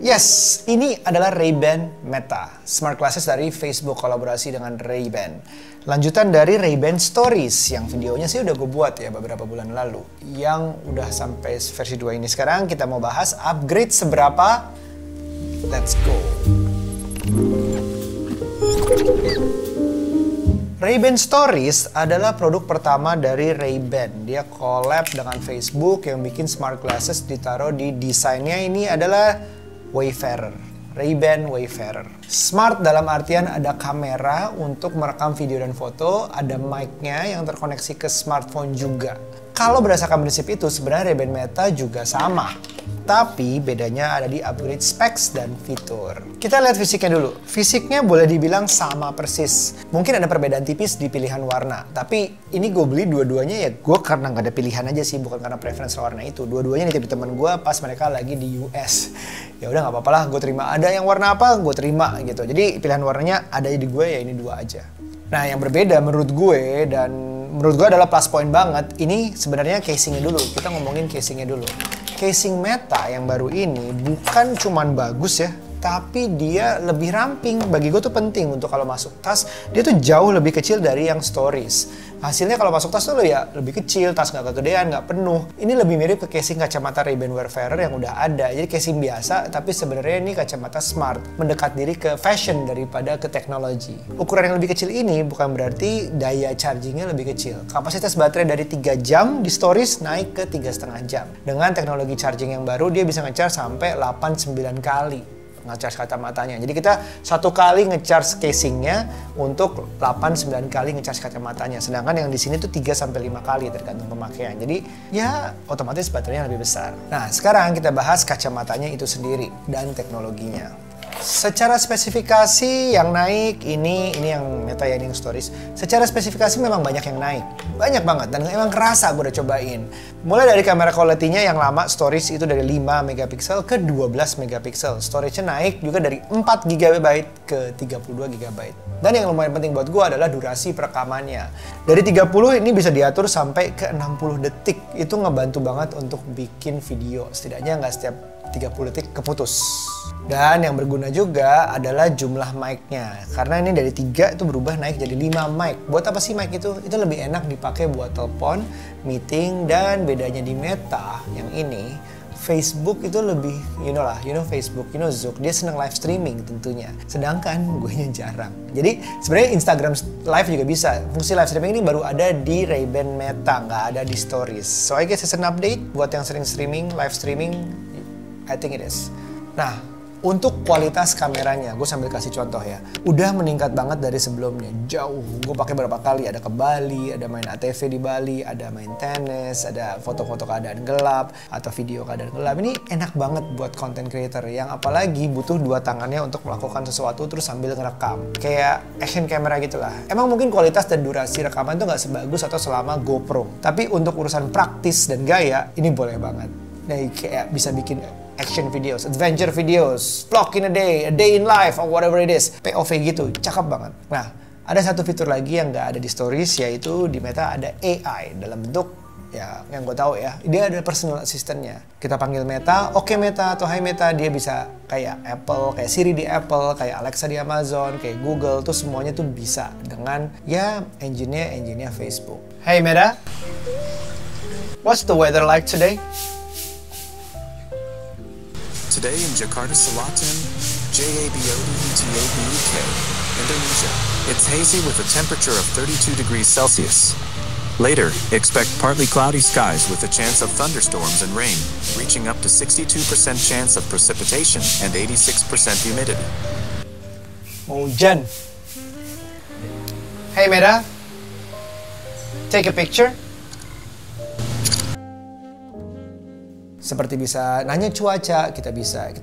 Yes, ini adalah Ray-Ban Meta, smart glasses dari Facebook kolaborasi dengan Ray-Ban. Lanjutan dari Ray-Ban Stories, yang videonya sih udah gue buat ya beberapa bulan lalu. Yang udah sampai versi 2 ini. Sekarang kita mau bahas upgrade seberapa. Let's go. Ray-Ban Stories adalah produk pertama dari Ray-Ban. Dia collab dengan Facebook yang bikin smart glasses ditaruh di desainnya ini adalah Wayfarer, Ray-Ban Wayfarer. Smart dalam artian ada kamera untuk merekam video dan foto, ada mic-nya yang terkoneksi ke smartphone juga. Kalau berdasarkan prinsip itu, sebenarnya Ray-Ban Meta juga sama. Tapi bedanya ada di upgrade specs dan fitur. Kita lihat fisiknya dulu. Fisiknya boleh dibilang sama persis. Mungkin ada perbedaan tipis di pilihan warna. Tapi ini gue beli dua-duanya ya gue karena nggak ada pilihan aja sih. Bukan karena preference warna itu. Dua-duanya nitip teman gue pas mereka lagi di US. Ya udah nggak apa-apa lah, gue terima. Ada yang warna apa, gue terima gitu. Jadi pilihan warnanya ada di gue ya ini dua aja. Nah yang berbeda menurut gue dan menurut gue adalah plus point banget. Ini sebenarnya casingnya dulu. Kita ngomongin casingnya dulu. Casing Meta yang baru ini bukan cuman bagus ya, tapi dia lebih ramping. Bagi gue tuh penting untuk kalau masuk tas, dia tuh jauh lebih kecil dari yang Stories. Hasilnya kalau masuk tas tuh ya lebih kecil, tas nggak kegedean, nggak penuh. Ini lebih mirip ke casing kacamata Ray-Ban Wayfarer yang udah ada. Jadi casing biasa, tapi sebenarnya ini kacamata smart. Mendekat diri ke fashion daripada ke teknologi. Ukuran yang lebih kecil ini bukan berarti daya chargingnya lebih kecil. Kapasitas baterai dari 3 jam di Stories naik ke 3,5 jam. Dengan teknologi charging yang baru, dia bisa nge-charge sampai 8-9 kali. Nge-charge kacamatanya. Jadi kita 1 kali nge-charge casingnya untuk 8-9 kali nge-charge kacamatanya. Sedangkan yang di sini tuh 3-5 kali tergantung pemakaian. Jadi ya otomatis baterainya lebih besar. Nah sekarang kita bahas kacamatanya itu sendiri dan teknologinya. Secara spesifikasi yang naik ini yang Meta ya, ini yang Stories. Secara spesifikasi memang banyak yang naik. Banyak banget dan emang kerasa gue udah cobain. Mulai dari kamera quality-nya yang lama Stories itu dari 5 megapiksel ke 12 megapiksel. Storage-nya naik juga dari 4 GB ke 32 GB. Dan yang lumayan penting buat gue adalah durasi perekamannya. Dari 30 ini bisa diatur sampai ke 60 detik. Itu ngebantu banget untuk bikin video. Setidaknya nggak setiap 30 detik keputus. Dan yang berguna juga adalah jumlah mic-nya. Karena ini dari 3 itu berubah naik jadi 5 mic. Buat apa sih mic itu? Itu lebih enak dipakai buat telepon, meeting, dan bedanya di Meta yang ini, Facebook itu lebih, you know Facebook, you know Zoom, dia seneng live streaming tentunya. Sedangkan gue nya jarang. Jadi sebenarnya Instagram live juga bisa. Fungsi live streaming ini baru ada di Ray-Ban Meta, nggak ada di Stories. So I guess it's an update buat yang sering streaming, live streaming, I think it is. Nah, untuk kualitas kameranya, gue sambil kasih contoh ya. Udah meningkat banget dari sebelumnya, jauh. Gue pakai berapa kali, ada ke Bali, ada main ATV di Bali, ada main tenis, ada foto-foto keadaan gelap, atau video keadaan gelap. Ini enak banget buat content creator yang apalagi butuh 2 tangannya untuk melakukan sesuatu terus sambil ngerekam. Kayak action camera gitu lah. Emang mungkin kualitas dan durasi rekaman itu nggak sebagus atau selama GoPro. Tapi untuk urusan praktis dan gaya, ini boleh banget. Nah, kayak bisa bikin action videos, adventure videos, vlog in a day in life, or whatever it is. POV gitu, cakep banget. Nah, ada satu fitur lagi yang nggak ada di Stories, yaitu di Meta ada AI dalam bentuk, ya yang gue tahu ya, dia ada personal assistant-nya. Kita panggil Meta, oke Meta atau Hai Meta, dia bisa kayak Apple, kayak Siri di Apple, kayak Alexa di Amazon, kayak Google, tuh semuanya tuh bisa dengan ya engine-nya Facebook. Hey Meta, what's the weather like today? Today in Jakarta, Selatan, JABODETABUK, Indonesia, it's hazy with a temperature of 32 degrees Celsius. Later, expect partly cloudy skies with a chance of thunderstorms and rain, reaching up to 62% chance of precipitation and 86% humidity. Hujan. Hey Meta, take a picture. Seperti bisa nanya cuaca, kita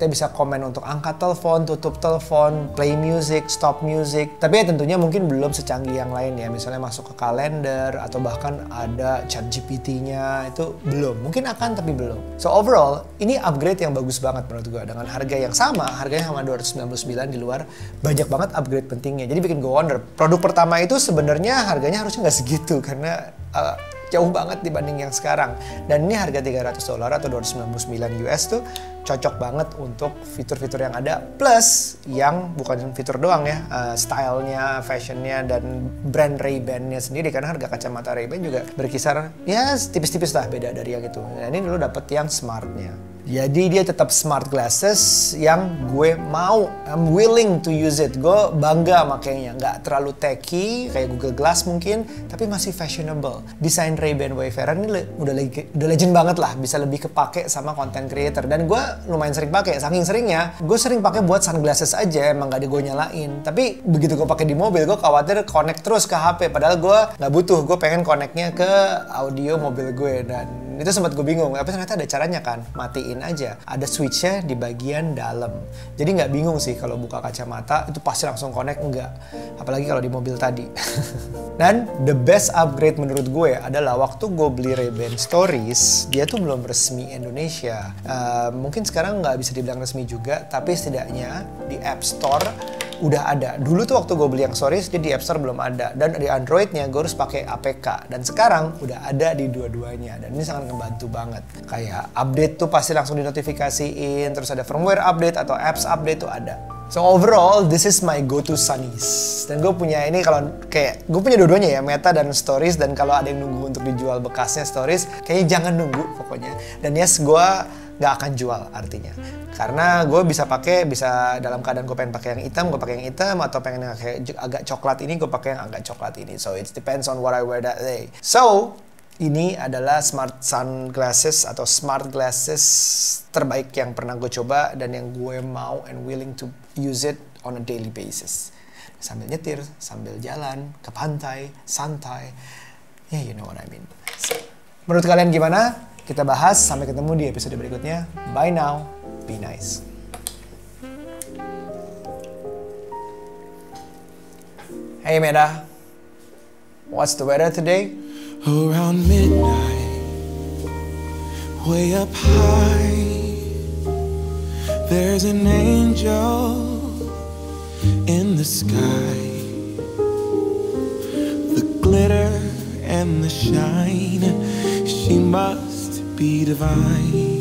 bisa komen untuk angkat telepon, tutup telepon, play music, stop music. Tapi ya tentunya mungkin belum secanggih yang lain ya. Misalnya masuk ke kalender atau bahkan ada chat GPT-nya, itu belum. Mungkin akan tapi belum. So overall, ini upgrade yang bagus banget menurut gue. Dengan harga yang sama, harganya sama 299 di luar, banyak banget upgrade pentingnya. Jadi bikin gue wonder, produk pertama itu sebenarnya harganya harusnya nggak segitu karena jauh banget dibanding yang sekarang. Dan ini harga $300 atau 299 US tuh cocok banget untuk fitur-fitur yang ada, plus yang bukan fitur doang ya, stylenya, fashionnya, dan brand Ray-Ban-nya sendiri, karena harga kacamata Ray-Ban juga berkisar ya tipis-tipis lah beda dari yang itu. Nah ini dulu dapet yang smartnya. Jadi dia tetap smart glasses yang gue mau, I'm willing to use it. Gue bangga makanya, nggak terlalu techy kayak Google Glass mungkin, tapi masih fashionable. Desain Ray-Ban Wayfarer ini udah legend banget lah, bisa lebih kepake sama content creator. Dan gue lumayan sering pakai, saking seringnya gue sering pakai buat sunglasses aja, emang gak gue nyalain. Tapi begitu gue pakai di mobil, gue khawatir connect terus ke HP, padahal gue nggak butuh. Gue pengen connectnya ke audio mobil gue, dan itu sempat gue bingung, tapi ternyata ada caranya kan, matiin aja. Ada switchnya di bagian dalam. Jadi nggak bingung sih kalau buka kacamata, itu pasti langsung connect, enggak. Apalagi kalau di mobil tadi. Dan the best upgrade menurut gue adalah waktu gue beli Ray-Ban Stories, dia tuh belum resmi Indonesia. Mungkin sekarang nggak bisa dibilang resmi juga, tapi setidaknya di App Store udah ada. Dulu tuh waktu gue beli yang Stories, dia di App Store belum ada. Dan di Androidnya gue harus pakai APK. Dan sekarang udah ada di dua-duanya. Dan ini sangat ngebantu banget. Kayak update tuh pasti langsung dinotifikasiin. Terus ada firmware update atau apps update tuh ada. So overall, this is my go-to sunnies. Dan gue punya ini, kalau kayak gue punya dua-duanya ya, Meta dan Stories. Dan kalau ada yang nunggu untuk dijual bekasnya Stories, kayaknya jangan nunggu pokoknya. Dan yes, gue nggak akan jual artinya, karena gue bisa pakai, bisa dalam keadaan gue pengen pakai yang hitam, gue pakai yang hitam, atau pengen yang kayak agak coklat ini, gue pakai yang agak coklat ini. So it depends on what I wear that day. So ini adalah smart sunglasses atau smart glasses terbaik yang pernah gue coba, dan yang gue mau and willing to use it on a daily basis. Sambil nyetir, sambil jalan ke pantai, santai, yeah, you know what I mean. So, menurut kalian gimana? Kita bahas, sampai ketemu di episode berikutnya. Bye now, be nice. Hey Meda, what's the weather today? Around midnight, way up high, there's an angel in the sky. The glitter and the shine, she must be divine.